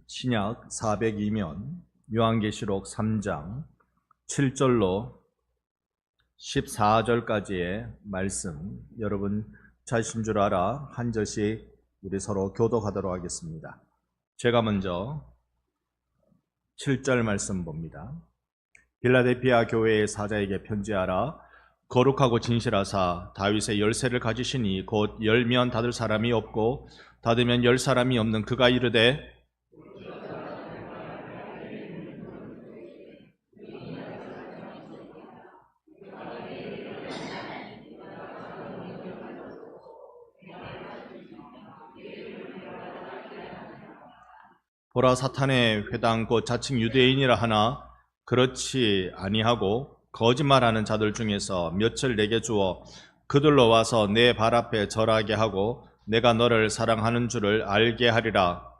신약 402면 요한계시록 3장 7절로 14절까지의 말씀, 여러분 찾으신 줄 알아 한 절씩 우리 서로 교독하도록 하겠습니다. 제가 먼저 7절 말씀 봅니다. 빌라델피아 교회의 사자에게 편지하라. 거룩하고 진실하사 다윗의 열쇠를 가지시니 곧 열면 닫을 사람이 없고 닫으면 열 사람이 없는 그가 이르되 보라, 사탄의 회당 곧 자칭 유대인이라 하나 그렇지 아니하고 거짓말하는 자들 중에서 몇을 내게 주어 그들로 와서 내 발 앞에 절하게 하고 내가 너를 사랑하는 줄을 알게 하리라.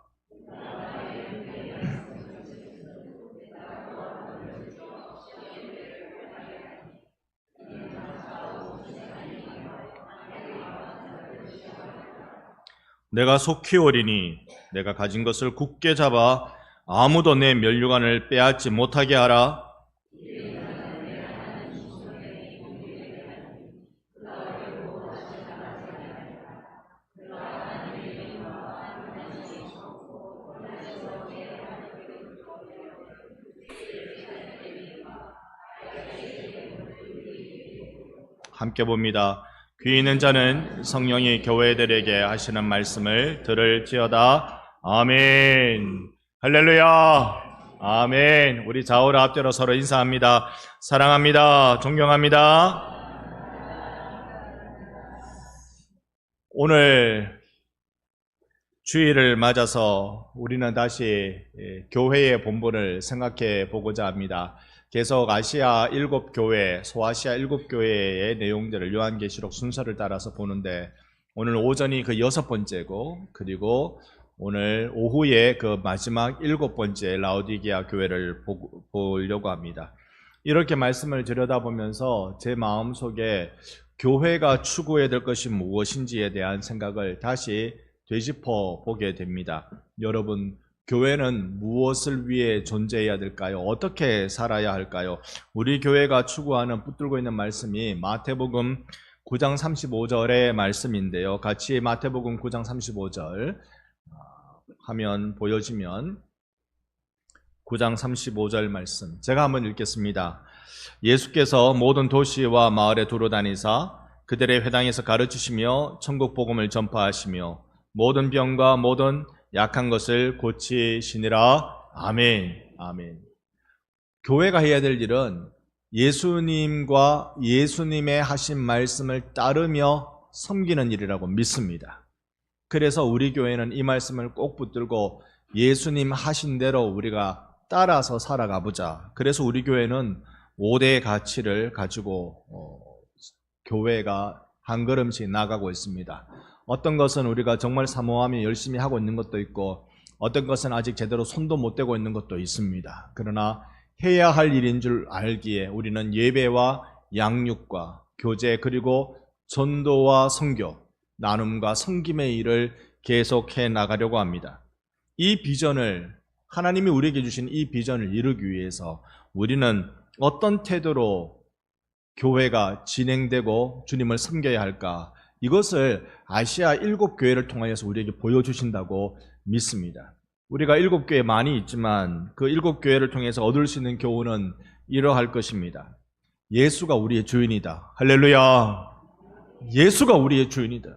내가 속히 오리니 내가 가진 것을 굳게 잡아 아무도 내 면류관을 빼앗지 못하게 하라. 함께 봅니다. 귀 있는 자는 성령이 교회들에게 하시는 말씀을 들을지어다. 아멘. 할렐루야. 아멘. 우리 좌우로 앞뒤로 서로 인사합니다. 사랑합니다. 존경합니다. 오늘 주일을 맞아서 우리는 다시 교회의 본분을 생각해 보고자 합니다. 계속 아시아 7교회, 소아시아 7교회의 내용들을 요한계시록 순서를 따라서 보는데 오늘 오전이 그 6번째고 그리고 오늘 오후에 그 마지막 7번째 라오디게아 교회를 보려고 합니다. 이렇게 말씀을 들여다보면서 제 마음속에 교회가 추구해야 될 것이 무엇인지에 대한 생각을 다시 되짚어 보게 됩니다. 여러분, 교회는 무엇을 위해 존재해야 될까요? 어떻게 살아야 할까요? 우리 교회가 추구하는 붙들고 있는 말씀이 마태복음 9장 35절의 말씀인데요. 같이 마태복음 9장 35절 화면 보여지면 9장 35절 말씀 제가 한번 읽겠습니다. 예수께서 모든 도시와 마을에 두루다니사 그들의 회당에서 가르치시며 천국 복음을 전파하시며 모든 병과 모든 약한 것을 고치시니라. 아멘. 아멘. 교회가 해야 될 일은 예수님과 예수님의 하신 말씀을 따르며 섬기는 일이라고 믿습니다. 그래서 우리 교회는 이 말씀을 꼭 붙들고 예수님 하신 대로 우리가 따라서 살아가 보자. 그래서 우리 교회는 5대의 가치를 가지고 교회가 한 걸음씩 나가고 있습니다. 어떤 것은 우리가 정말 사모하며 열심히 하고 있는 것도 있고 어떤 것은 아직 제대로 손도 못 대고 있는 것도 있습니다. 그러나 해야 할 일인 줄 알기에 우리는 예배와 양육과 교제 그리고 전도와 선교, 나눔과 섬김의 일을 계속해 나가려고 합니다. 이 비전을 하나님이 우리에게 주신 이 비전을 이루기 위해서 우리는 어떤 태도로 교회가 진행되고 주님을 섬겨야 할까? 이것을 아시아 7교회를 통하여서 우리에게 보여주신다고 믿습니다. 우리가 7교회 많이 있지만 그 7교회를 통해서 얻을 수 있는 교훈은 이러할 것입니다. 예수가 우리의 주인이다. 할렐루야. 예수가 우리의 주인이다.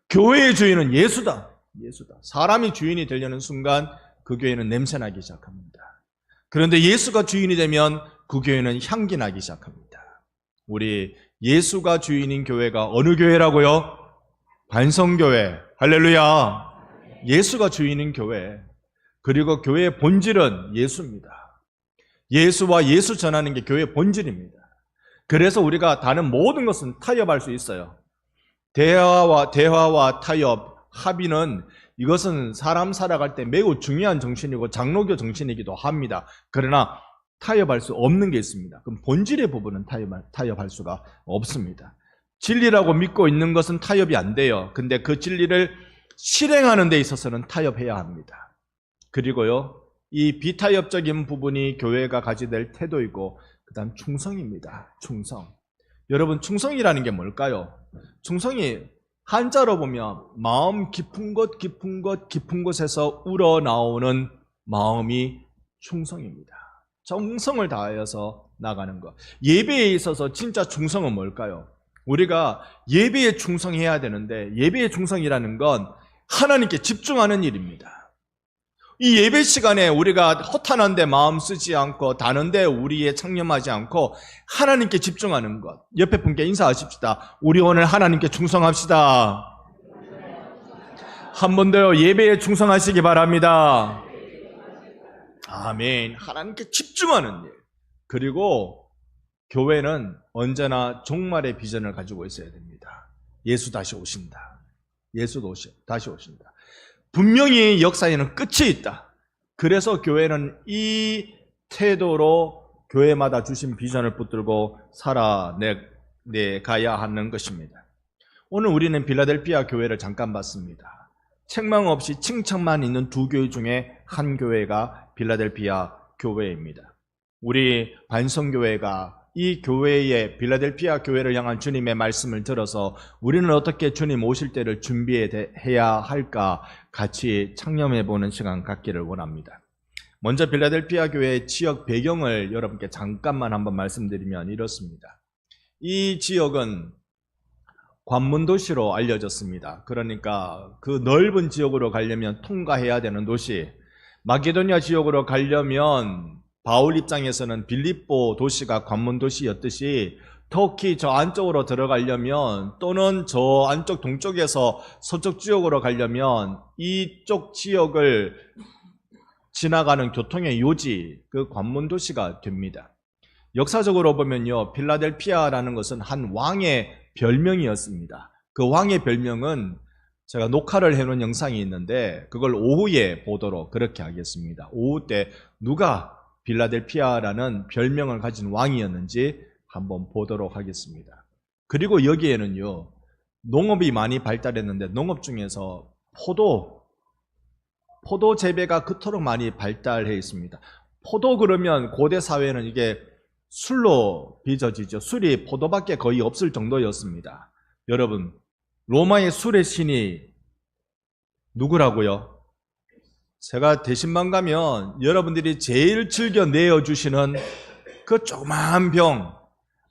교회의 주인은 예수다. 예수다. 사람이 주인이 되려는 순간 그 교회는 냄새나기 시작합니다. 그런데 예수가 주인이 되면 그 교회는 향기 나기 시작합니다. 우리 예수가 주인인 교회가 어느 교회라고요? 반성교회. 할렐루야. 예수가 주인인 교회. 그리고 교회의 본질은 예수입니다. 예수와 예수 전하는 게 교회의 본질입니다. 그래서 우리가 다른 모든 것은 타협할 수 있어요. 대화와 타협, 합의는 이것은 사람 살아갈 때 매우 중요한 정신이고 장로교 정신이기도 합니다. 그러나 타협할 수 없는 게 있습니다. 그럼 본질의 부분은 타협할 수가 없습니다. 진리라고 믿고 있는 것은 타협이 안 돼요. 근데 그 진리를 실행하는 데 있어서는 타협해야 합니다. 그리고요, 이 비타협적인 부분이 교회가 가져야 될 태도이고, 그 다음 충성입니다. 충성. 여러분, 충성이라는 게 뭘까요? 충성이 한자로 보면 마음 깊은 곳, 깊은 곳, 깊은 곳에서 우러나오는 마음이 충성입니다. 정성을 다하여서 나가는 것. 예배에 있어서 진짜 충성은 뭘까요? 우리가 예배에 충성해야 되는데, 예배의 충성이라는 건 하나님께 집중하는 일입니다. 이 예배 시간에 우리가 허탄한 데 마음 쓰지 않고, 다른 데 우리에 창념하지 않고 하나님께 집중하는 것. 옆에 분께 인사하십시다. 우리 오늘 하나님께 충성합시다. 한 번 더요. 예배에 충성하시기 바랍니다. 아멘. 하나님께 집중하는 일. 그리고 교회는 언제나 종말의 비전을 가지고 있어야 됩니다. 예수 다시 오신다. 예수도 다시 오신다. 분명히 역사에는 끝이 있다. 그래서 교회는 이 태도로 교회마다 주신 비전을 붙들고 살아가야 하는 것입니다. 오늘 우리는 빌라델피아 교회를 잠깐 봤습니다. 책망 없이 칭찬만 있는 두 교회 중에 한 교회가 빌라델피아 교회입니다. 우리 반성교회가 이 교회의 빌라델피아 교회를 향한 주님의 말씀을 들어서 우리는 어떻게 주님 오실 때를 준비해야 할까 같이 창념해보는 시간 갖기를 원합니다. 먼저 빌라델피아 교회의 지역 배경을 여러분께 잠깐만 한번 말씀드리면 이렇습니다. 이 지역은 관문도시로 알려졌습니다. 그러니까 그 넓은 지역으로 가려면 통과해야 되는 도시, 마게도니아 지역으로 가려면 바울 입장에서는 빌립보 도시가 관문도시였듯이 터키 저 안쪽으로 들어가려면, 또는 저 안쪽 동쪽에서 서쪽 지역으로 가려면 이쪽 지역을 지나가는 교통의 요지, 그 관문도시가 됩니다. 역사적으로 보면요, 필라델피아라는 것은 한 왕의 별명이었습니다. 그 왕의 별명은 제가 녹화를 해놓은 영상이 있는데 그걸 오후에 보도록 그렇게 하겠습니다. 오후 때 누가 빌라델피아라는 별명을 가진 왕이었는지 한번 보도록 하겠습니다. 그리고 여기에는요, 농업이 많이 발달했는데 농업 중에서 포도 재배가 그토록 많이 발달해 있습니다. 포도 그러면 고대 사회는 이게 술로 빚어지죠. 술이 포도밖에 거의 없을 정도였습니다. 여러분, 로마의 술의 신이 누구라고요? 제가 대신만 가면 여러분들이 제일 즐겨 내어주시는 그 조그마한 병,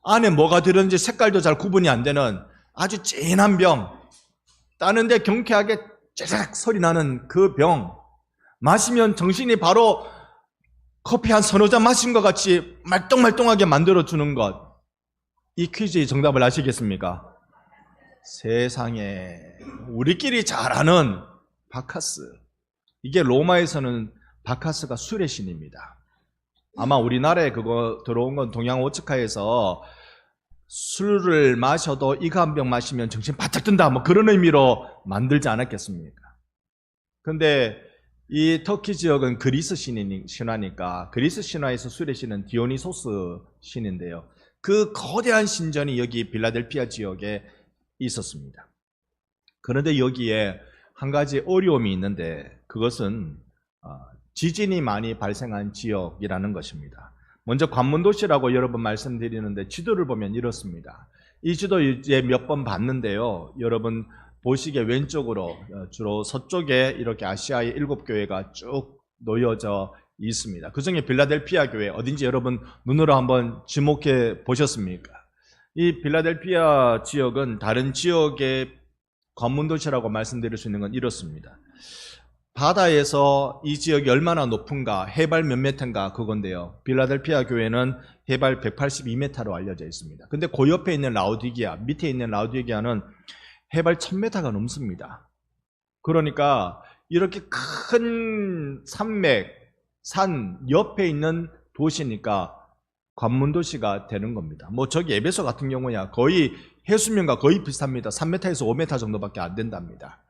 안에 뭐가 들었는지 색깔도 잘 구분이 안 되는 아주 진한 병, 따는데 경쾌하게 째작 소리 나는 그 병, 마시면 정신이 바로 커피 한 서너 잔 마신 것 같이 말똥말똥하게 만들어주는 것. 이 퀴즈의 정답을 아시겠습니까? 세상에, 우리끼리 잘 아는 바카스. 이게 로마에서는 바카스가 술의 신입니다. 아마 우리나라에 그거 들어온 건 동양 오츠카에서 술을 마셔도 이거 한 병 마시면 정신 바짝 든다, 뭐 그런 의미로 만들지 않았겠습니까? 근데 이 터키 지역은 그리스 신화니까 그리스 신화에서 술의 신은 디오니소스 신인데요. 그 거대한 신전이 여기 빌라델피아 지역에 있었습니다. 그런데 여기에 한 가지 어려움이 있는데 그것은 지진이 많이 발생한 지역이라는 것입니다. 먼저 관문도시라고 여러 번 말씀드리는데 지도를 보면 이렇습니다. 이 지도 이제 몇 번 봤는데요. 여러분 보시기에 왼쪽으로 주로 서쪽에 이렇게 아시아의 7교회가 쭉 놓여져 있습니다. 그 중에 빌라델피아 교회 어딘지 여러분 눈으로 한번 지목해 보셨습니까? 이 빌라델피아 지역은 다른 지역의 관문도시라고 말씀드릴 수 있는 건 이렇습니다. 바다에서 이 지역이 얼마나 높은가, 해발 몇 미터인가 그건데요. 빌라델피아 교회는 해발 182m로 알려져 있습니다. 근데 그 옆에 있는 라우디게아, 밑에 있는 라우디게아는 해발 1000m가 넘습니다. 그러니까 이렇게 큰 산맥, 산 옆에 있는 도시니까 관문도시가 되는 겁니다. 뭐 저기 에베소 같은 경우야 거의 해수면과 거의 비슷합니다. 3m에서 5m 정도밖에 안 된답니다.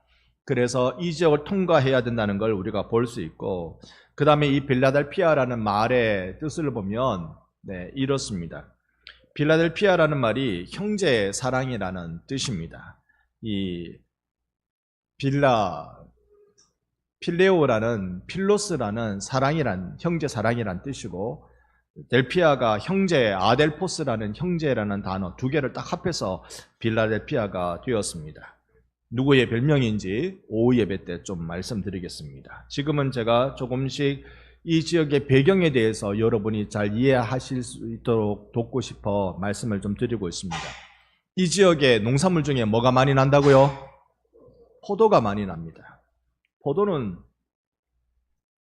그래서 이 지역을 통과해야 된다는 걸 우리가 볼 수 있고, 그 다음에 이 빌라델피아라는 말의 뜻을 보면 이렇습니다. 빌라델피아라는 말이 형제 사랑이라는 뜻입니다. 이 빌라, 필레오라는 필로스라는 형제 사랑이란 뜻이고, 델피아가 형제, 아델포스라는 형제라는 단어 두 개를 딱 합해서 빌라델피아가 되었습니다. 누구의 별명인지 오후 예배 때 좀 말씀드리겠습니다. 지금은 제가 조금씩 이 지역의 배경에 대해서 여러분이 잘 이해하실 수 있도록 돕고 싶어 말씀을 좀 드리고 있습니다. 이 지역의 농산물 중에 뭐가 많이 난다고요? 포도가 많이 납니다. 포도는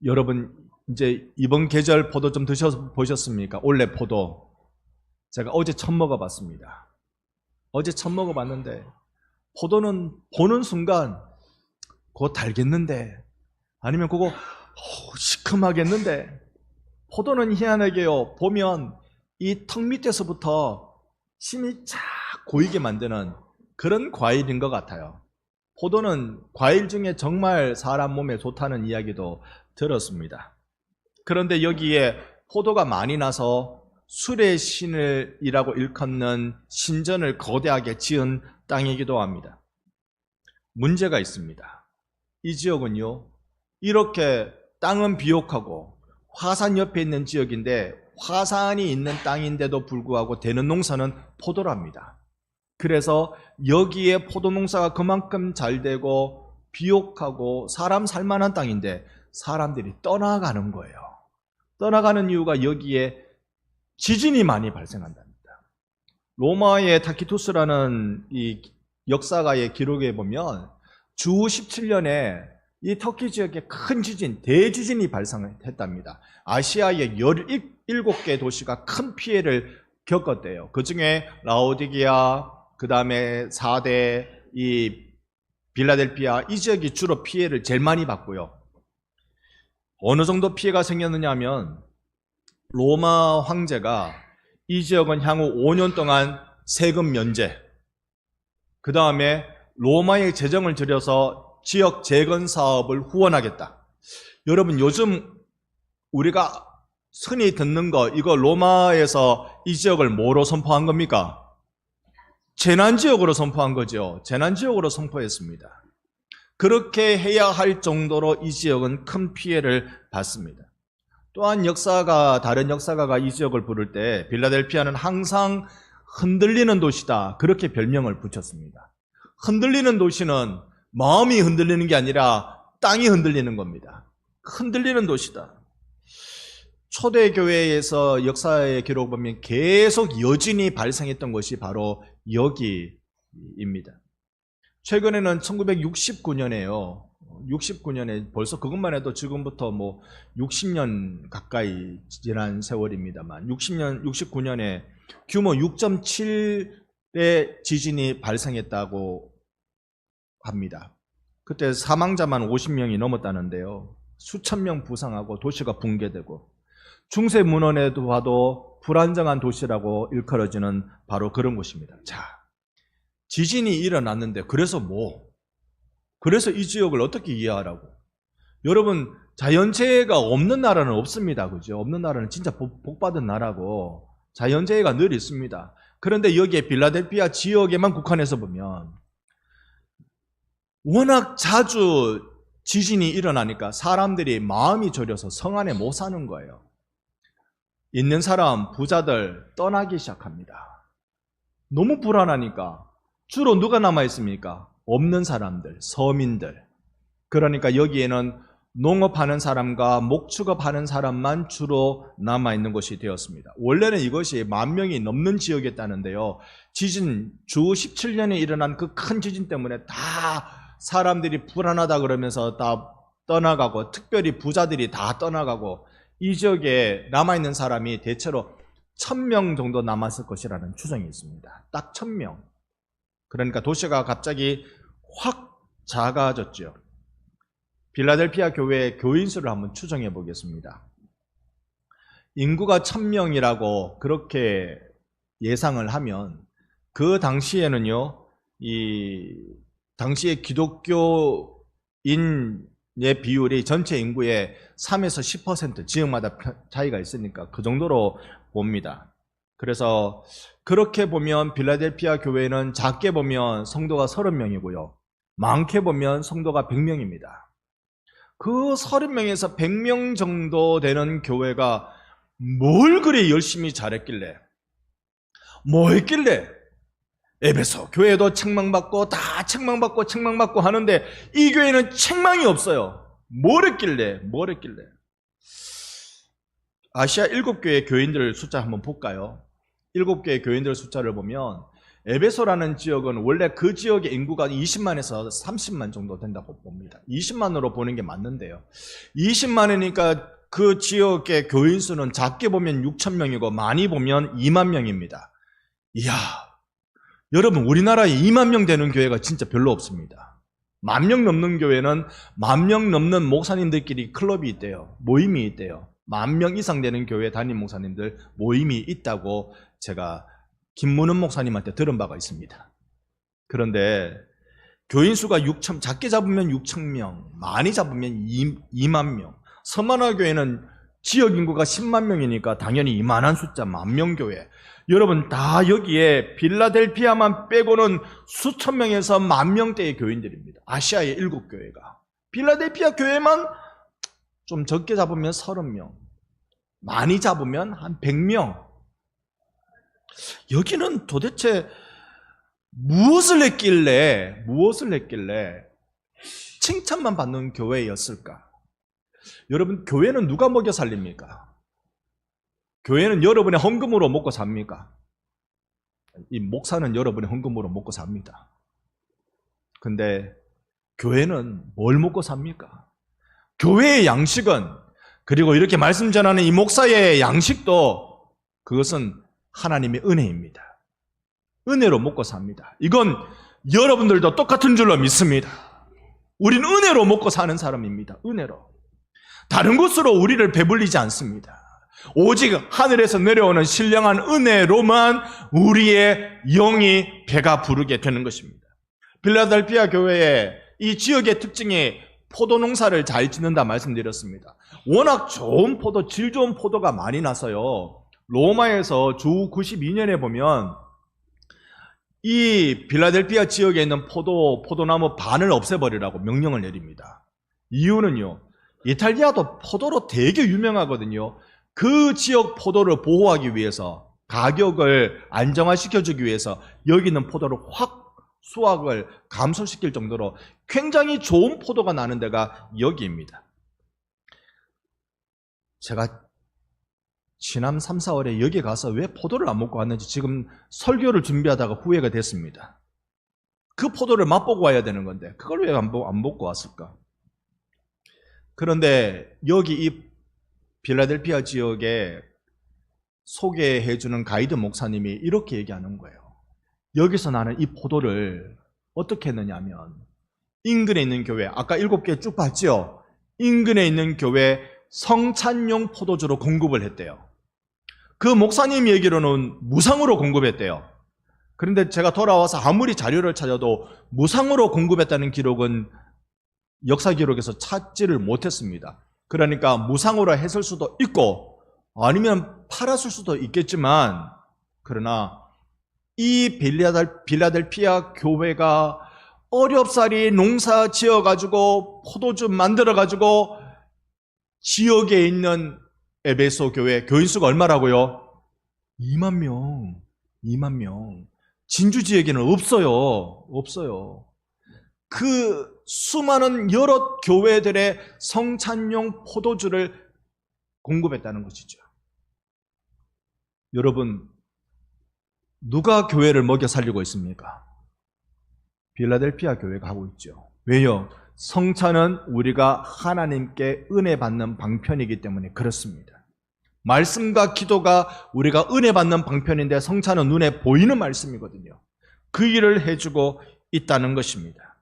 여러분 이제 이번 계절 포도 좀 드셔보셨습니까? 올해 포도 제가 어제 처음 먹어봤습니다. 어제 처음 먹어봤는데 포도는 보는 순간 그거 달겠는데 아니면 그거 시큼하겠는데, 포도는 희한하게요, 보면 이 턱 밑에서부터 심이 쫙 고이게 만드는 그런 과일인 것 같아요. 포도는 과일 중에 정말 사람 몸에 좋다는 이야기도 들었습니다. 그런데 여기에 포도가 많이 나서 술의 신이라고 일컫는 신전을 거대하게 지은 땅이기도 합니다. 문제가 있습니다. 이 지역은요, 이렇게 땅은 비옥하고 화산 옆에 있는 지역인데 화산이 있는 땅인데도 불구하고 되는 농사는 포도랍니다. 그래서 여기에 포도 농사가 그만큼 잘 되고 비옥하고 사람 살만한 땅인데 사람들이 떠나가는 거예요. 떠나가는 이유가 여기에 지진이 많이 발생한답니다. 로마의 타키투스라는 이 역사가의 기록에 보면 주 17년에 이 터키 지역에 큰 지진, 대지진이 발생했답니다. 아시아의 17개 도시가 큰 피해를 겪었대요. 그 중에 라오디게아, 그 다음에 4대, 이 빌라델피아, 이 지역이 주로 피해를 제일 많이 받고요. 어느 정도 피해가 생겼느냐 하면 로마 황제가 이 지역은 향후 5년 동안 세금 면제, 그 다음에 로마의 재정을 들여서 지역 재건 사업을 후원하겠다. 여러분, 요즘 우리가 흔히 듣는 거, 이거 로마에서 이 지역을 뭐로 선포한 겁니까? 재난지역으로 선포한 거죠. 재난지역으로 선포했습니다. 그렇게 해야 할 정도로 이 지역은 큰 피해를 받습니다. 또한 다른 역사가가 이 지역을 부를 때 빌라델피아는 항상 흔들리는 도시다, 그렇게 별명을 붙였습니다. 흔들리는 도시는 마음이 흔들리는 게 아니라 땅이 흔들리는 겁니다. 흔들리는 도시다. 초대교회에서 역사의 기록을 보면 계속 여진이 발생했던 것이 바로 여기입니다. 최근에는 1969년에요. 69년에 벌써 그것만 해도 지금부터 60년 가까이 지난 세월입니다만 69년에 규모 6.7의 지진이 발생했다고 합니다. 그때 사망자만 50명이 넘었다는데요. 수천 명 부상하고 도시가 붕괴되고 중세 문헌에도 봐도 불안정한 도시라고 일컬어지는 바로 그런 곳입니다. 자, 지진이 일어났는데 그래서 그래서 이 지역을 어떻게 이해하라고? 여러분, 자연재해가 없는 나라는 없습니다. 그죠? 없는 나라는 진짜 복받은 나라고 자연재해가 늘 있습니다. 그런데 여기에 빌라델피아 지역에만 국한해서 보면 워낙 자주 지진이 일어나니까 사람들이 마음이 졸여서 성 안에 못 사는 거예요. 있는 사람, 부자들 떠나기 시작합니다. 너무 불안하니까. 주로 누가 남아있습니까? 없는 사람들, 서민들. 그러니까 여기에는 농업하는 사람과 목축업하는 사람만 주로 남아있는 곳이 되었습니다. 원래는 이것이 10,000명이 넘는 지역이었다는데요. 주 17년에 일어난 그 큰 지진 때문에 다 사람들이 불안하다 그러면서 다 떠나가고, 특별히 부자들이 다 떠나가고, 이 지역에 남아있는 사람이 대체로 1,000명 정도 남았을 것이라는 추정이 있습니다. 딱 1,000명. 그러니까 도시가 갑자기 확 작아졌죠. 빌라델피아 교회의 교인 수를 한번 추정해 보겠습니다. 인구가 1,000명이라고 그렇게 예상을 하면 그 당시에는요, 당시의 기독교인의 비율이 전체 인구의 3에서 10% 지역마다 차이가 있으니까 그 정도로 봅니다. 그래서 그렇게 보면 빌라델피아 교회는 작게 보면 성도가 30명이고요. 많게 보면 성도가 100명입니다. 그 30명에서 100명 정도 되는 교회가 뭘 그리 열심히 잘했길래, 뭐 했길래 에베소 교회도 책망받고 다 책망받고 하는데 이 교회는 책망이 없어요. 뭘 했길래? 아시아 7교회 교인들 숫자 한번 볼까요? 7교회 교인들 숫자를 보면 에베소라는 지역은 원래 그 지역의 인구가 20만에서 30만 정도 된다고 봅니다. 20만으로 보는 게 맞는데요. 20만이니까 그 지역의 교인 수는 작게 보면 6천 명이고 많이 보면 2만 명입니다. 이야, 여러분 우리나라에 2만 명 되는 교회가 진짜 별로 없습니다. 10,000명 넘는 교회는 10,000명 넘는 목사님들끼리 클럽이 있대요. 모임이 있대요. 10,000명 이상 되는 교회 담임 목사님들 모임이 있다고 제가 김문은 목사님한테 들은 바가 있습니다. 그런데 교인 수가 6천, 작게 잡으면 6,000명, 많이 잡으면 2만 명. 서만화 교회는 지역 인구가 10만 명이니까 당연히 이만한 숫자 10,000명 교회. 여러분 다 여기에 빌라델피아만 빼고는 수천 명에서 10,000명대의 교인들입니다. 아시아의 7교회가. 빌라델피아 교회만 좀 적게 잡으면 30명, 많이 잡으면 한 100명. 여기는 도대체 무엇을 했길래 칭찬만 받는 교회였을까? 여러분, 교회는 누가 먹여 살립니까? 교회는 여러분의 헌금으로 먹고 삽니까? 이 목사는 여러분의 헌금으로 먹고 삽니다. 근데 교회는 뭘 먹고 삽니까? 교회의 양식은, 그리고 이렇게 말씀 전하는 이 목사의 양식도 그것은 하나님의 은혜입니다. 은혜로 먹고 삽니다. 이건 여러분들도 똑같은 줄로 믿습니다. 우린 은혜로 먹고 사는 사람입니다. 은혜로. 다른 것으로 우리를 배불리지 않습니다. 오직 하늘에서 내려오는 신령한 은혜로만 우리의 영이 배가 부르게 되는 것입니다. 빌라델피아 교회의 이 지역의 특징이 포도 농사를 잘 짓는다 말씀드렸습니다. 워낙 좋은 포도, 질 좋은 포도가 많이 나서요. 로마에서 주 92년에 보면 이 빌라델피아 지역에 있는 포도나무 반을 없애버리라고 명령을 내립니다. 이유는요, 이탈리아도 포도로 되게 유명하거든요. 그 지역 포도를 보호하기 위해서, 가격을 안정화시켜주기 위해서 여기 있는 포도를 확 수확을 감소시킬 정도로 굉장히 좋은 포도가 나는 데가 여기입니다. 제가 지난 3, 4월에 여기 가서 왜 포도를 안 먹고 왔는지 지금 설교를 준비하다가 후회가 됐습니다. 그 포도를 맛보고 와야 되는 건데 그걸 왜 안 먹고 왔을까? 그런데 여기 이 빌라델피아 지역에 소개해주는 가이드 목사님이 이렇게 얘기하는 거예요. 여기서 나는 이 포도를 어떻게 했느냐 하면 인근에 있는 교회, 아까 7개 쭉 봤죠? 인근에 있는 교회 성찬용 포도주로 공급을 했대요. 그 목사님 얘기로는 무상으로 공급했대요. 그런데 제가 돌아와서 아무리 자료를 찾아도 무상으로 공급했다는 기록은 역사 기록에서 찾지를 못했습니다. 그러니까 무상으로 했을 수도 있고 아니면 팔았을 수도 있겠지만, 그러나 이 빌라델피아 교회가 어렵사리 농사 지어가지고 포도주 만들어가지고 지역에 있는 에베소 교회 교인 수가 얼마라고요? 2만 명. 2만 명. 진주 지역에는 없어요. 그 수많은 여러 교회들의 성찬용 포도주를 공급했다는 것이죠. 여러분, 누가 교회를 먹여 살리고 있습니까? 빌라델피아 교회가 하고 있죠. 왜요? 성찬은 우리가 하나님께 은혜 받는 방편이기 때문에 그렇습니다. 말씀과 기도가 우리가 은혜 받는 방편인데 성찬은 눈에 보이는 말씀이거든요. 그 일을 해주고 있다는 것입니다.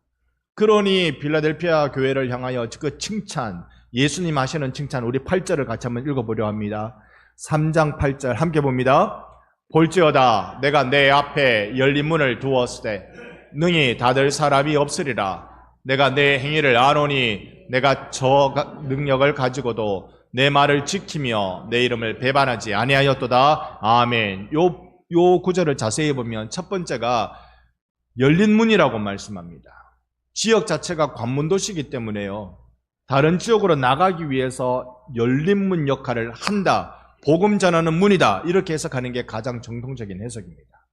그러니 빌라델피아 교회를 향하여 그 칭찬, 예수님 하시는 칭찬, 우리 8절을 같이 한번 읽어보려 합니다. 3장 8절 함께 봅니다. 볼지어다 내가 내 앞에 열린 문을 두었을 때 능히 닫을 사람이 없으리라. 내가 내 행위를 아노니 내가 저 능력을 가지고도 내 말을 지키며 내 이름을 배반하지 아니하였도다. 아멘. 요 구절을 자세히 보면 첫 번째가 열린 문이라고 말씀합니다. 지역 자체가 관문도시이기 때문에요. 다른 지역으로 나가기 위해서 열린 문 역할을 한다. 복음 전하는 문이다. 이렇게 해석하는 게 가장 정통적인 해석입니다.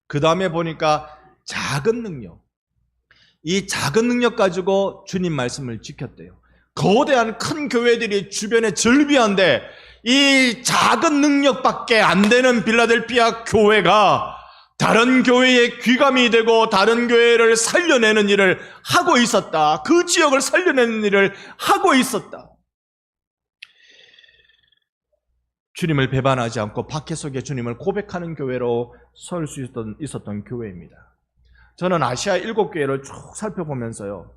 그 다음에 보니까 작은 능력. 이 작은 능력 가지고 주님 말씀을 지켰대요. 거대한 큰 교회들이 주변에 절비한데 이 작은 능력밖에 안 되는 빌라델피아 교회가 다른 교회의 귀감이 되고 다른 교회를 살려내는 일을 하고 있었다. 그 지역을 살려내는 일을 하고 있었다. 주님을 배반하지 않고 박해 속에 주님을 고백하는 교회로 설 수 있었던 교회입니다. 저는 아시아 7교회를 쭉 살펴보면서요,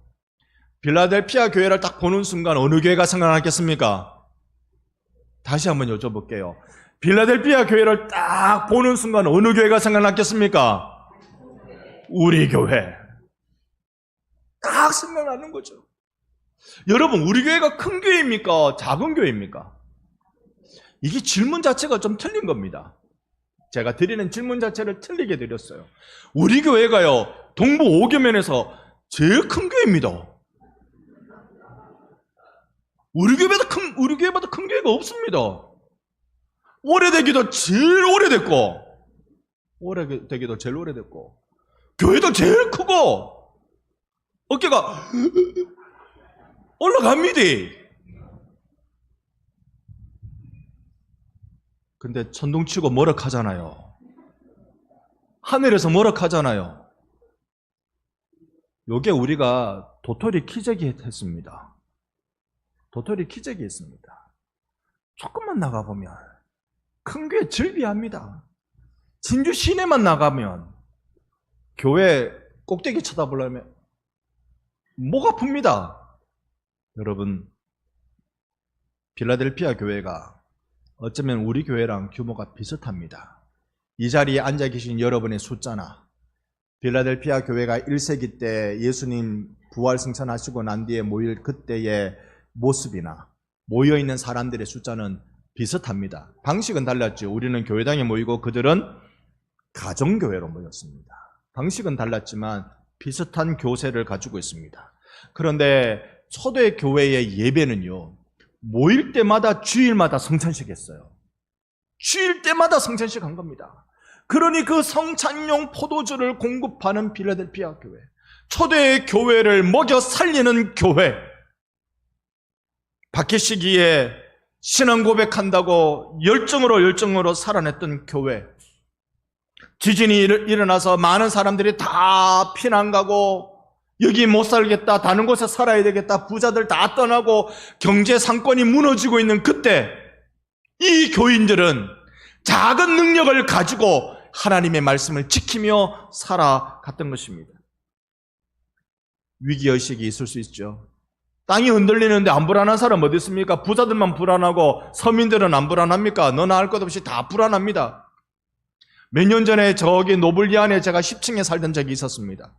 빌라델피아 교회를 딱 보는 순간 어느 교회가 생각나겠습니까? 다시 한번 여쭤볼게요. 빌라델피아 교회를 딱 보는 순간 어느 교회가 생각났겠습니까? 우리 교회. 딱 생각나는 거죠. 여러분, 우리 교회가 큰 교회입니까? 작은 교회입니까? 이게 질문 자체가 좀 틀린 겁니다. 제가 드리는 질문 자체를 틀리게 드렸어요. 우리 교회가요, 동부 5교면에서 제일 큰 교회입니다. 우리 교회보다 큰 교회가 없습니다. 오래되기도 제일 오래됐고, 교회도 제일 크고, 어깨가 올라갑니다. 근데 천둥치고 머럭하잖아요. 하늘에서 머럭하잖아요. 요게 우리가 도토리 키재기 했습니다. 도토리 키재기 했습니다. 조금만 나가보면 큰 교회 절비합니다. 진주 시내만 나가면 교회 꼭대기 쳐다보려면 목 아픕니다. 여러분, 빌라델피아 교회가 어쩌면 우리 교회랑 규모가 비슷합니다. 이 자리에 앉아 계신 여러분의 숫자나 빌라델피아 교회가 1세기 때 예수님 부활 승천하시고 난 뒤에 모일 그때의 모습이나 모여있는 사람들의 숫자는 비슷합니다. 방식은 달랐죠. 우리는 교회당에 모이고 그들은 가정교회로 모였습니다. 방식은 달랐지만 비슷한 교세를 가지고 있습니다. 그런데 초대 교회의 예배는요, 모일 때마다 주일마다 성찬식 했어요. 주일 때마다 성찬식 한 겁니다. 그러니 그 성찬용 포도주를 공급하는 빌라델피아 교회, 초대의 교회를 먹여 살리는 교회, 박해 시기에 신앙 고백한다고 열정으로 살아냈던 교회, 지진이 일어나서 많은 사람들이 다 피난 가고 여기 못 살겠다, 다른 곳에 살아야 되겠다, 부자들 다 떠나고 경제 상권이 무너지고 있는 그때 이 교인들은 작은 능력을 가지고 하나님의 말씀을 지키며 살아갔던 것입니다. 위기의식이 있을 수 있죠. 땅이 흔들리는데 안 불안한 사람 어디 있습니까? 부자들만 불안하고 서민들은 안 불안합니까? 너나 할 것 없이 다 불안합니다. 몇 년 전에 저기 노블리안에 제가 10층에 살던 적이 있었습니다.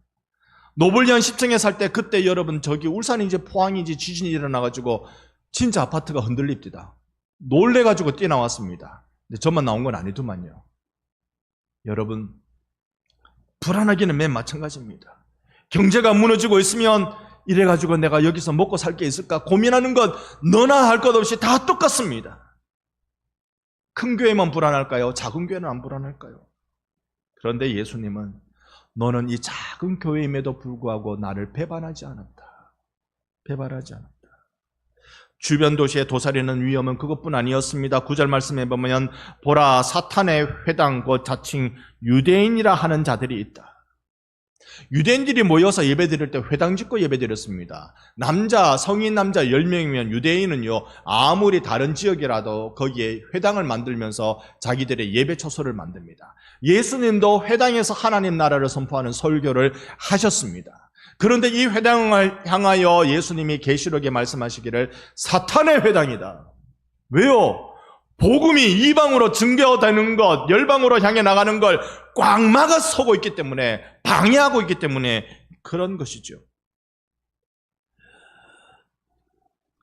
노블리안 10층에 살 때 그때 여러분 저기 울산인지 포항인지 지진이 일어나가지고 진짜 아파트가 흔들립니다. 놀래가지고 뛰어나왔습니다. 근데 저만 나온 건 아니더만요. 여러분, 불안하기는 맨 마찬가지입니다. 경제가 무너지고 있으면 이래가지고 내가 여기서 먹고 살 게 있을까 고민하는 것 너나 할 것 없이 다 똑같습니다. 큰 교회만 불안할까요? 작은 교회는 안 불안할까요? 그런데 예수님은 너는 이 작은 교회임에도 불구하고 나를 배반하지 않았다. 배반하지 않았다. 주변 도시에 도사리는 위험은 그것뿐 아니었습니다. 9절 말씀에 보면 보라, 사탄의 회당 곧 자칭 유대인이라 하는 자들이 있다. 유대인들이 모여서 예배드릴 때 회당 짓고 예배드렸습니다. 성인 남자 10명이면 유대인은요, 아무리 다른 지역이라도 거기에 회당을 만들면서 자기들의 예배 처소를 만듭니다. 예수님도 회당에서 하나님 나라를 선포하는 설교를 하셨습니다. 그런데 이 회당을 향하여 예수님이 계시록에 말씀하시기를 사탄의 회당이다. 왜요? 복음이 이방으로 증거되는 것, 열방으로 향해 나가는 걸 꽉 막아 서고 있기 때문에, 방해하고 있기 때문에 그런 것이죠.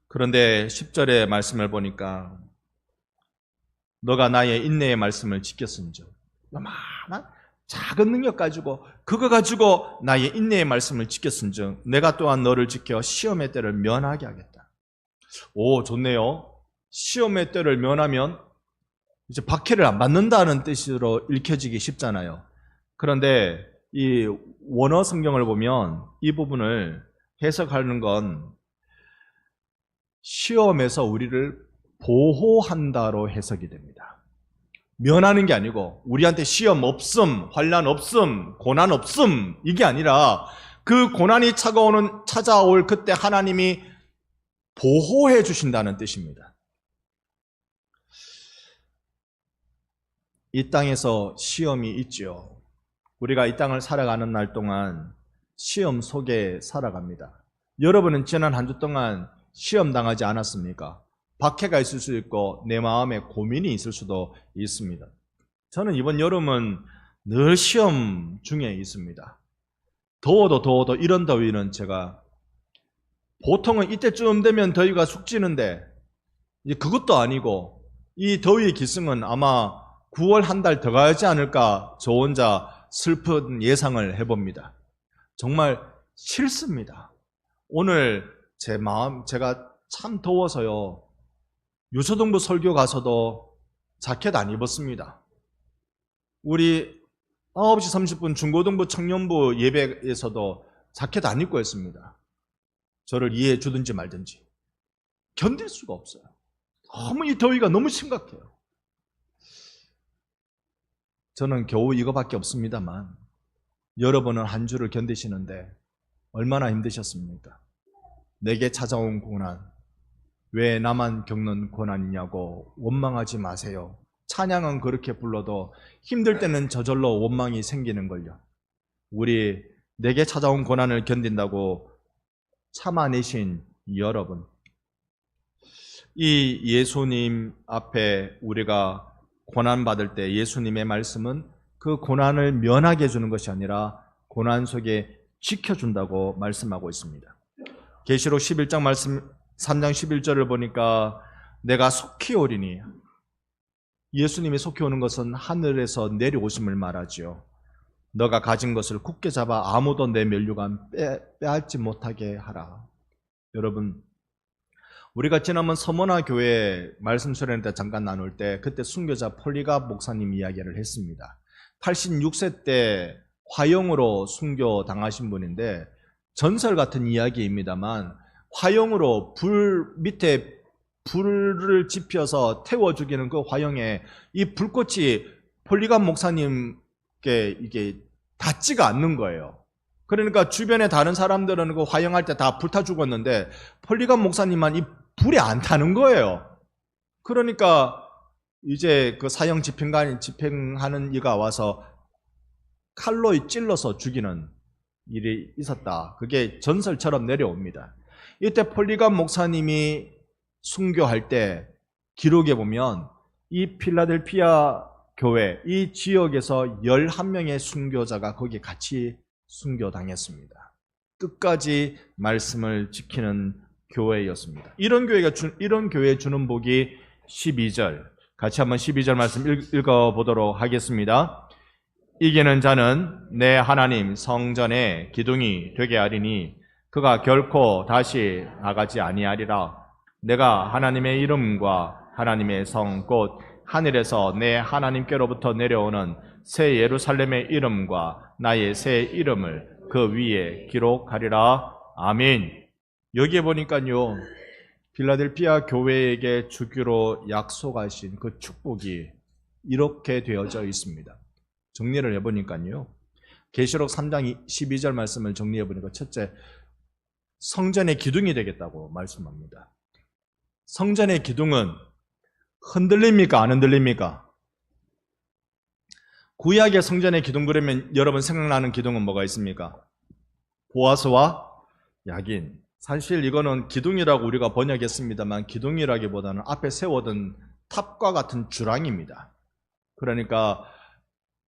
그런데 10절의 말씀을 보니까 너가 나의 인내의 말씀을 지켰은즉, 요만한 작은 능력 가지고 그거 가지고 나의 인내의 말씀을 지켰은즉 내가 또한 너를 지켜 시험의 때를 면하게 하겠다. 오, 좋네요. 시험의 때를 면하면 이제 박해를 안 받는다는 뜻으로 읽혀지기 쉽잖아요. 그런데 이 원어 성경을 보면 이 부분을 해석하는 건 시험에서 우리를 보호한다로 해석이 됩니다. 면하는 게 아니고 우리한테 시험 없음, 환난 없음, 고난 없음 이게 아니라 그 고난이 찾아올 그때 하나님이 보호해 주신다는 뜻입니다. 이 땅에서 시험이 있죠. 우리가 이 땅을 살아가는 날 동안 시험 속에 살아갑니다. 여러분은 지난 한 주 동안 시험 당하지 않았습니까? 박해가 있을 수 있고 내 마음에 고민이 있을 수도 있습니다. 저는 이번 여름은 늘 시험 중에 있습니다. 더워도 이런 더위는 제가 보통은 이때쯤 되면 더위가 숙지는데 이제 그것도 아니고 이 더위의 기승은 아마 9월 한 달 더 가지 않을까 저 혼자 슬픈 예상을 해봅니다. 정말 싫습니다. 오늘 제 마음, 제가 참 더워서요. 유초동부 설교 가서도 자켓 안 입었습니다. 우리 9시 30분 중고등부 청년부 예배에서도 자켓 안 입고 했습니다. 저를 이해해 주든지 말든지. 견딜 수가 없어요. 너무 이 더위가 너무 심각해요. 저는 겨우 이거밖에 없습니다만 여러분은 한 주를 견디시는데 얼마나 힘드셨습니까? 내게 찾아온 고난, 왜 나만 겪는 고난이냐고 원망하지 마세요. 찬양은 그렇게 불러도 힘들 때는 저절로 원망이 생기는걸요. 우리 내게 찾아온 고난을 견딘다고 참아내신 여러분, 이 예수님 앞에 우리가 고난받을 때 예수님의 말씀은 그 고난을 면하게 해주는 것이 아니라 고난 속에 지켜준다고 말씀하고 있습니다. 계시록 11장 말씀 3장 11절을 보니까 내가 속히 오리니, 예수님이 속히 오는 것은 하늘에서 내려오심을 말하지요. 너가 가진 것을 굳게 잡아 아무도 내 면류관 빼앗지 못하게 하라. 여러분, 우리가 지난번 서머나 교회 말씀 수련회 때 잠깐 나눌 때 그때 순교자 폴리갑 목사님 이야기를 했습니다. 86세 때 화형으로 순교 당하신 분인데 전설 같은 이야기입니다만 화형으로 불 밑에 불을 지펴서 태워 죽이는 그 화형에 이 불꽃이 폴리갑 목사님께 이게 닿지가 않는 거예요. 그러니까 주변에 다른 사람들은 그 화형할 때 다 불타 죽었는데 폴리갑 목사님만 이 불에 안 타는 거예요. 그러니까 이제 그 사형 집행하는 이가 와서 칼로 찔러서 죽이는 일이 있었다. 그게 전설처럼 내려옵니다. 이때 폴리갑 목사님이 순교할 때 기록에 보면 이 필라델피아 교회, 이 지역에서 11명의 순교자가 거기 같이 순교당했습니다. 끝까지 말씀을 지키는 교회였습니다. 이런 교회에 주는 복이 12절. 같이 한번 12절 말씀 읽어보도록 하겠습니다. 이기는 자는 내 하나님 성전의 기둥이 되게 하리니 그가 결코 다시 나가지 아니하리라. 내가 하나님의 이름과 하나님의 성 곧 하늘에서 내 하나님께로부터 내려오는 새 예루살렘의 이름과 나의 새 이름을 그 위에 기록하리라. 아멘. 여기에 보니까요, 필라델피아 교회에게 주기로 약속하신 그 축복이 이렇게 되어져 있습니다. 정리를 해보니까요, 계시록 3장 12절 말씀을 정리해보니까 첫째, 성전의 기둥이 되겠다고 말씀합니다. 성전의 기둥은 흔들립니까? 안 흔들립니까? 구약의 성전의 기둥 그러면 여러분 생각나는 기둥은 뭐가 있습니까? 보아스와 야긴. 사실 이거는 기둥이라고 우리가 번역했습니다만 기둥이라기보다는 앞에 세워둔 탑과 같은 주랑입니다. 그러니까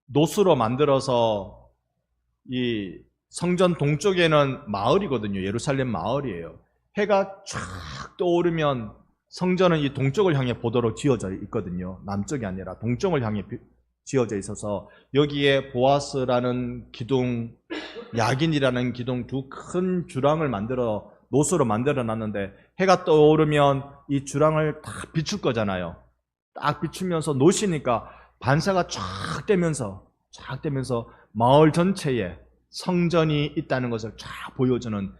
노수로 만들어서 이 성전 동쪽에는 마을이거든요. 예루살렘 마을이에요. 해가 쫙 떠오르면 성전은 이 동쪽을 향해 보도록 지어져 있거든요. 남쪽이 아니라 동쪽을 향해 지어져 있어서 여기에 보아스라는 기둥, 야긴이라는 기둥 두 큰 주랑을 만들어 노수로 만들어 놨는데 해가 떠오르면 이 주랑을 딱 비출 거잖아요. 딱 비추면서 노시니까 반사가 쫙 되면서 마을 전체에 성전이 있다는 것을 쫙 보여주는,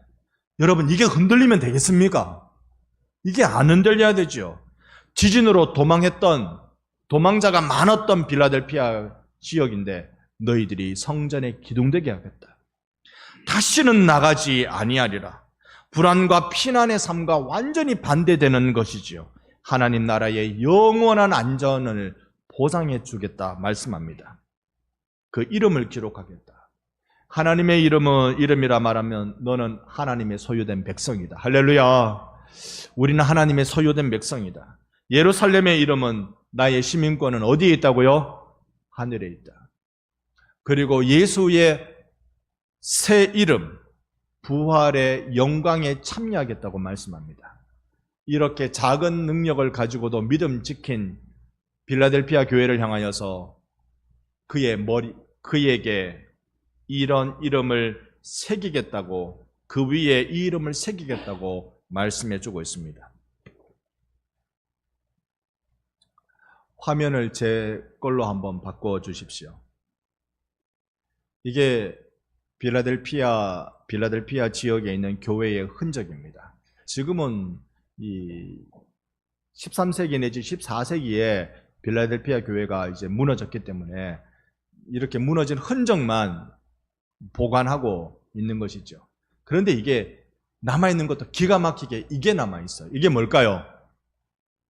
여러분 이게 흔들리면 되겠습니까? 이게 안 흔들려야 되죠. 지진으로 도망자가 많았던 빌라델피아 지역인데 너희들이 성전에 기둥되게 하겠다. 다시는 나가지 아니하리라. 불안과 피난의 삶과 완전히 반대되는 것이지요. 하나님 나라의 영원한 안전을 보장해 주겠다 말씀합니다. 그 이름을 기록하겠다. 하나님의 이름이라 말하면 너는 하나님의 소유된 백성이다. 할렐루야. 우리는 하나님의 소유된 백성이다. 예루살렘의 이름은, 나의 시민권은 어디에 있다고요? 하늘에 있다. 그리고 예수의 새 이름, 부활의 영광에 참여하겠다고 말씀합니다. 이렇게 작은 능력을 가지고도 믿음 지킨 빌라델피아 교회를 향하여서 그에게 이런 이름을 새기겠다고, 그 위에 이 이름을 새기겠다고 말씀해 주고 있습니다. 화면을 제 걸로 한번 바꿔 주십시오. 이게 빌라델피아 지역에 있는 교회의 흔적입니다. 지금은 이 13세기 내지 14세기에 빌라델피아 교회가 이제 무너졌기 때문에 이렇게 무너진 흔적만 보관하고 있는 것이죠. 그런데 이게 남아있는 것도 기가 막히게 이게 남아있어요. 이게 뭘까요?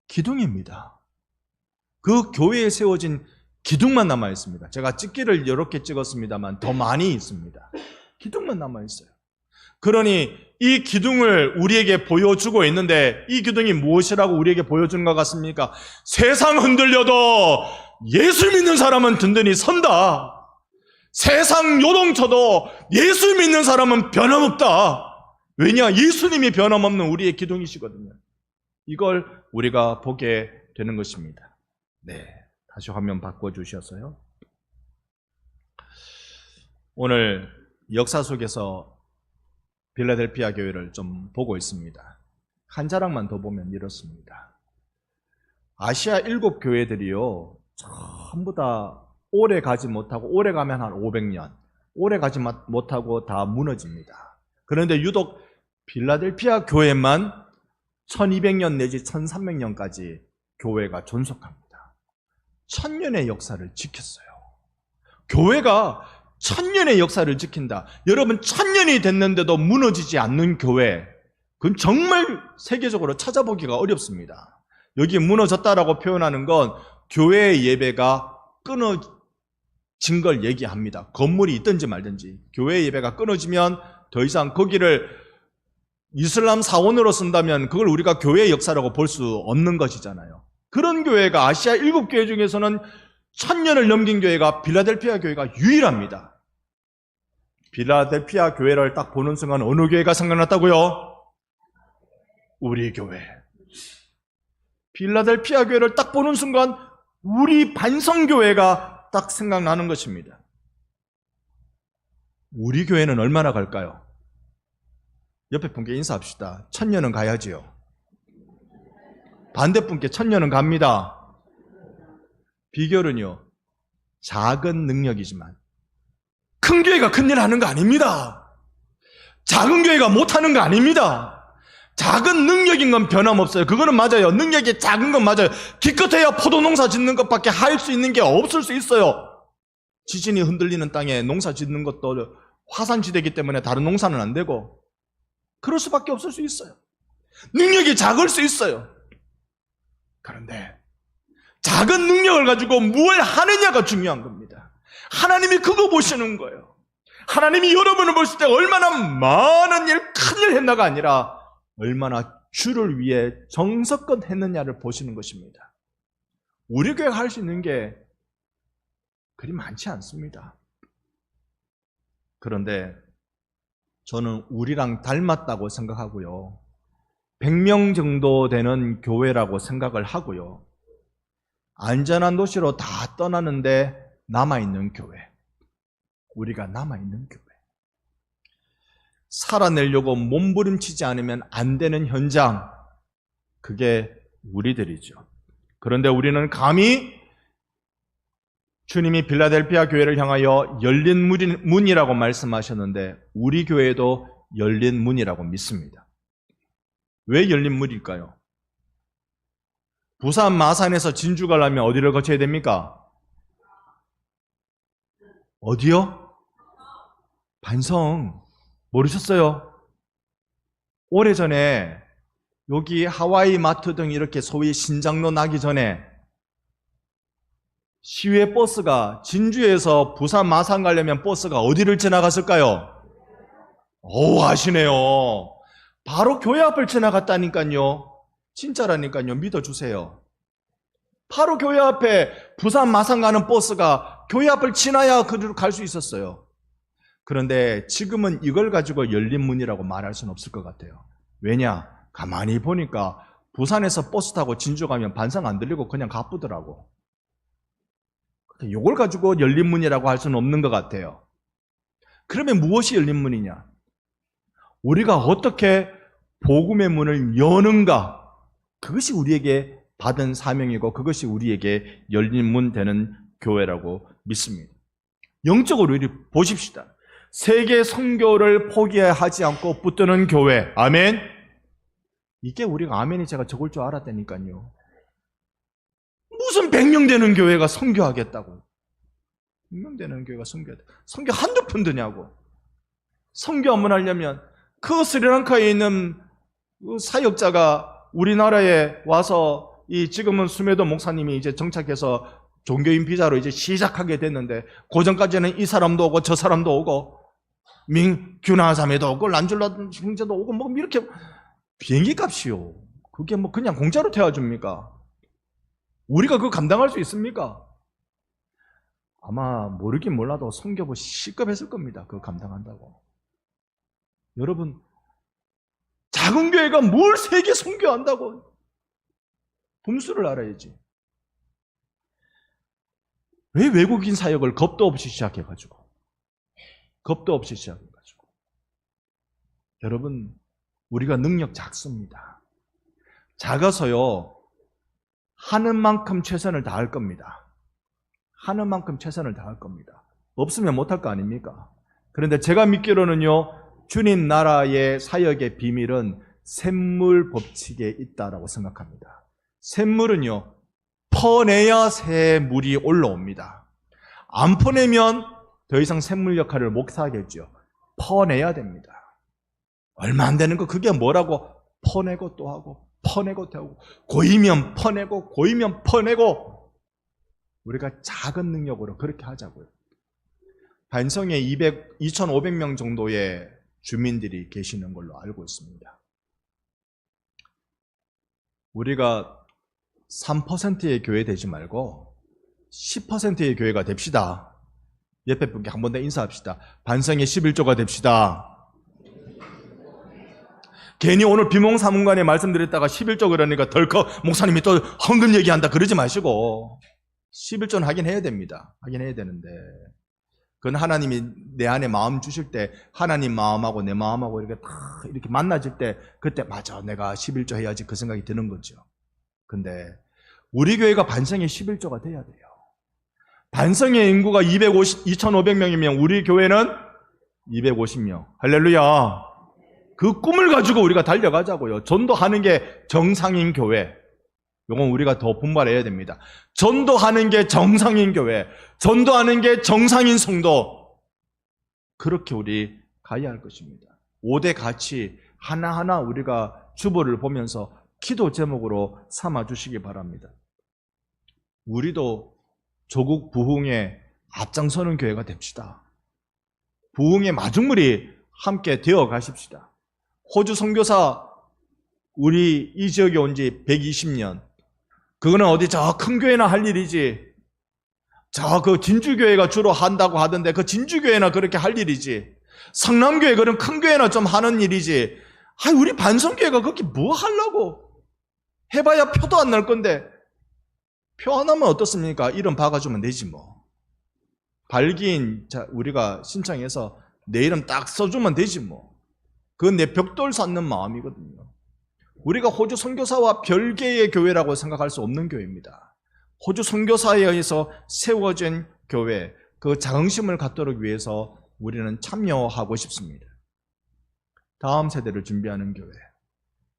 기둥입니다. 그 교회에 세워진 기둥만 남아있습니다. 제가 찍기를 이렇게 찍었습니다만 더 많이 있습니다. 기둥만 남아있어요. 그러니 이 기둥을 우리에게 보여주고 있는데, 이 기둥이 무엇이라고 우리에게 보여주는 것 같습니까? 세상 흔들려도 예수 믿는 사람은 든든히 선다. 세상 요동쳐도 예수 믿는 사람은 변함없다. 왜냐? 예수님이 변함없는 우리의 기둥이시거든요. 이걸 우리가 보게 되는 것입니다. 네, 다시 화면 바꿔주셔서요. 오늘 역사 속에서 빌라델피아 교회를 좀 보고 있습니다. 한 자락만 더 보면 이렇습니다. 아시아 7교회들이요, 전부 다 오래 가지 못하고, 오래 가면 한 500년, 오래 가지 못하고 다 무너집니다. 그런데 유독 빌라델피아 교회만 1200년 내지 1300년까지 교회가 존속합니다. 1000년의 역사를 지켰어요. 교회가 1000년의 역사를 지킨다. 여러분, 1000년이 됐는데도 무너지지 않는 교회, 그건 정말 세계적으로 찾아보기가 어렵습니다. 여기 무너졌다라고 표현하는 건 교회의 예배가 끊어진 걸 얘기합니다. 건물이 있든지 말든지 교회의 예배가 끊어지면 더 이상 거기를 이슬람 사원으로 쓴다면 그걸 우리가 교회의 역사라고 볼 수 없는 것이잖아요. 그런 교회가 아시아 7교회 중에서는 1000년을 넘긴 교회가 빌라델피아 교회가 유일합니다. 빌라델피아 교회를 딱 보는 순간 어느 교회가 생각났다고요? 우리 교회. 빌라델피아 교회를 딱 보는 순간 우리 반성교회가 딱 생각나는 것입니다. 우리 교회는 얼마나 갈까요? 옆에 분께 인사합시다. 1000년은 가야지요. 반대분께 1000년은 갑니다. 비결은요, 작은 능력이지만 큰 교회가 큰일 하는 거 아닙니다. 작은 교회가 못하는 거 아닙니다. 작은 능력인 건 변함없어요. 그거는 맞아요. 능력이 작은 건 맞아요. 기껏해야 포도농사 짓는 것밖에 할 수 있는 게 없을 수 있어요. 지진이 흔들리는 땅에 농사 짓는 것도 화산지대이기 때문에 다른 농사는 안 되고 그럴 수밖에 없을 수 있어요. 능력이 작을 수 있어요. 그런데 작은 능력을 가지고 무엇을 하느냐가 중요한 겁니다. 하나님이 그거 보시는 거예요. 하나님이 여러분을 보실 때 얼마나 많은 일, 큰일 했나가 아니라 얼마나 주를 위해 정성껏 했느냐를 보시는 것입니다. 우리 교회가 할 수 있는 게 그리 많지 않습니다. 그런데 저는 우리랑 닮았다고 생각하고요. 100명 정도 되는 교회라고 생각을 하고요. 안전한 도시로 다 떠나는데 남아있는 교회. 우리가 남아있는 교회. 살아내려고 몸부림치지 않으면 안 되는 현장, 그게 우리들이죠. 그런데 우리는 감히 주님이 빌라델피아 교회를 향하여 열린 문이라고 말씀하셨는데 우리 교회도 열린 문이라고 믿습니다. 왜 열린 문일까요? 부산 마산에서 진주 가려면 어디를 거쳐야 됩니까? 어디요? 반성. 모르셨어요? 오래전에 여기 하와이 마트 등 이렇게 소위 신장로 나기 전에 시외 버스가 진주에서 부산 마산 가려면 버스가 어디를 지나갔을까요? 오, 아시네요. 바로 교회 앞을 지나갔다니까요. 진짜라니까요. 믿어주세요. 바로 교회 앞에 부산 마산 가는 버스가 교회 앞을 지나야 그리로 갈 수 있었어요. 그런데 지금은 이걸 가지고 열린 문이라고 말할 수는 없을 것 같아요. 왜냐? 가만히 보니까 부산에서 버스 타고 진주 가면 반상 안 들리고 그냥 가쁘더라고. 이걸 가지고 열린 문이라고 할 수는 없는 것 같아요. 그러면 무엇이 열린 문이냐? 우리가 어떻게 복음의 문을 여는가? 그것이 우리에게 받은 사명이고 그것이 우리에게 열린 문 되는 교회라고 믿습니다. 영적으로 우리 보십시다. 세계 선교를 포기하지 않고 붙드는 교회. 아멘. 이게 우리가 아멘이 제가 적을 줄 알았다니까요. 무슨 100명 되는 교회가 선교하겠다고. 100명 되는 교회가 선교하겠다고. 선교 한두 푼 드냐고. 선교 한번 하려면 그 스리랑카에 있는 사역자가 우리나라에 와서 지금은 수메도 목사님이 이제 정착해서 종교인 비자로 이제 시작하게 됐는데 고전까지는 이 사람도 오고 저 사람도 오고 민규나사메도 오고 란줄라 형제도 오고 뭐 이렇게 비행기 값이요. 그게 뭐 그냥 공짜로 태워줍니까? 우리가 그거 감당할 수 있습니까? 아마 모르긴 몰라도 선교부 시급했을 겁니다. 그거 감당한다고. 여러분, 작은 교회가 뭘 세계 선교한다고? 분수를 알아야지. 왜 외국인 사역을 겁도 없이 시작해가지고? 겁도 없이 시작해가지고. 여러분, 우리가 능력 작습니다. 작아서요, 하는 만큼 최선을 다할 겁니다. 하는 만큼 최선을 다할 겁니다. 없으면 못할 거 아닙니까? 그런데 제가 믿기로는요, 주님 나라의 사역의 비밀은 샘물 법칙에 있다라고 생각합니다. 샘물은요, 퍼내야 새 물이 올라옵니다. 안 퍼내면 더 이상 샘물 역할을 못 하겠죠. 퍼내야 됩니다. 얼마 안 되는 거 그게 뭐라고? 퍼내고 또 하고 퍼내고 또 하고 고이면 퍼내고 고이면 퍼내고 우리가 작은 능력으로 그렇게 하자고요. 반성에 2,500명 정도의 주민들이 계시는 걸로 알고 있습니다. 우리가 3%의 교회 되지 말고 10%의 교회가 됩시다. 옆에 분께 한 번 더 인사합시다. 반성의 11조가 됩시다. 괜히 오늘 비몽사몽간에 말씀드렸다가 11조 그러니까 덜컥 목사님이 또 헌금 얘기한다 그러지 마시고 11조는 하긴 해야 됩니다. 하긴 해야 되는데 그건 하나님이 내 안에 마음 주실 때 하나님 마음하고 내 마음하고 이렇게 다 이렇게 만나질 때 그때 맞아 내가 11조 해야지 그 생각이 드는 거죠. 근데 우리 교회가 반성의 11조가 돼야 돼요. 반성의 인구가 2,500명이면 우리 교회는 250명. 할렐루야. 그 꿈을 가지고 우리가 달려가자고요. 전도하는 게 정상인 교회. 이건 우리가 더 분발해야 됩니다. 전도하는 게 정상인 교회. 전도하는 게 정상인 성도. 그렇게 우리 가야 할 것입니다. 5대 가치 하나하나 우리가 주보를 보면서 기도 제목으로 삼아주시기 바랍니다. 우리도 조국 부흥에 앞장서는 교회가 됩시다. 부흥의 마중물이 함께 되어 가십시다. 호주 선교사 우리 이 지역에 온 지 120년. 그거는 어디 저 큰 교회나 할 일이지. 저 그 진주교회가 주로 한다고 하던데 그 진주교회나 그렇게 할 일이지. 성남교회 그런 큰 교회나 좀 하는 일이지. 아니 우리 반성교회가 그렇게 뭐 하려고. 해봐야 표도 안 날 건데. 표 하나면 어떻습니까? 이름 박아주면 되지 뭐. 발기인 우리가 신청해서 내 이름 딱 써주면 되지 뭐. 그건 내 벽돌 쌓는 마음이거든요. 우리가 호주 선교사와 별개의 교회라고 생각할 수 없는 교회입니다. 호주 선교사에 의해서 세워진 교회, 그 자긍심을 갖도록 위해서 우리는 참여하고 싶습니다. 다음 세대를 준비하는 교회.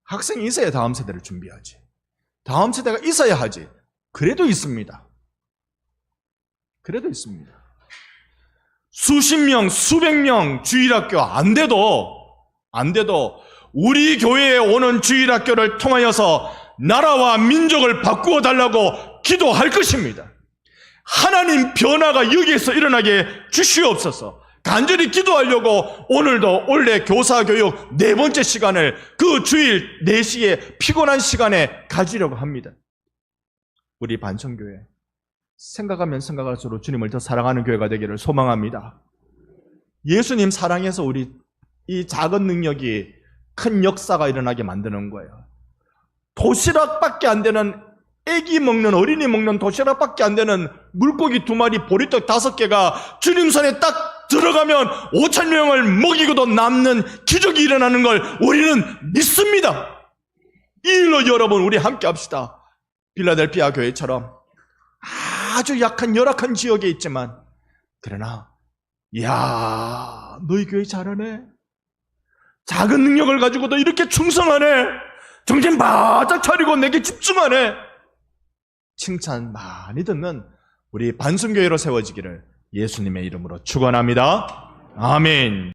학생이 있어야 다음 세대를 준비하지. 다음 세대가 있어야 하지. 그래도 있습니다. 그래도 있습니다. 수십 명, 수백 명 주일학교 안 돼도 우리 교회에 오는 주일학교를 통하여서 나라와 민족을 바꾸어 달라고 기도할 것입니다. 하나님 변화가 여기에서 일어나게 주시옵소서. 간절히 기도하려고 오늘도 원래 교사교육 4번째 시간을 그 주일 4시에 피곤한 시간에 가지려고 합니다. 우리 반성교회 생각하면 생각할수록 주님을 더 사랑하는 교회가 되기를 소망합니다. 예수님 사랑해서 우리 이 작은 능력이 큰 역사가 일어나게 만드는 거예요. 도시락밖에 안 되는 애기 먹는, 어린이 먹는 도시락밖에 안 되는 물고기 2마리, 보리떡 5개가 주님 손에 딱 들어가면 5,000명을 먹이고도 남는 기적이 일어나는 걸 우리는 믿습니다. 이 일로 여러분 우리 함께 합시다. 필라델피아 교회처럼 아주 약한 열악한 지역에 있지만 그러나 이야 너희 교회 잘하네. 작은 능력을 가지고도 이렇게 충성하네. 정신 바짝 차리고 내게 집중하네. 칭찬 많이 듣는 우리 반성교회로 세워지기를 예수님의 이름으로 축원합니다. 아멘.